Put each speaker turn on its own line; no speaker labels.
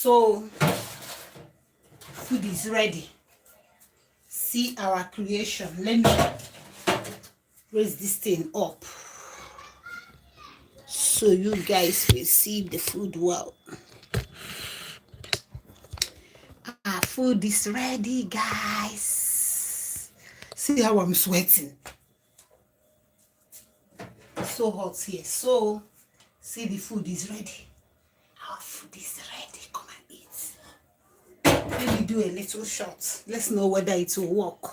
So food is ready. See our creation. Let me raise this thing up so you guys will see the food well. Our food is ready, guys. See how I'm sweating. So hot here. So see, the food is ready. Our food is ready. Come and eat. Let me do a little shot. Let's know whether it will work.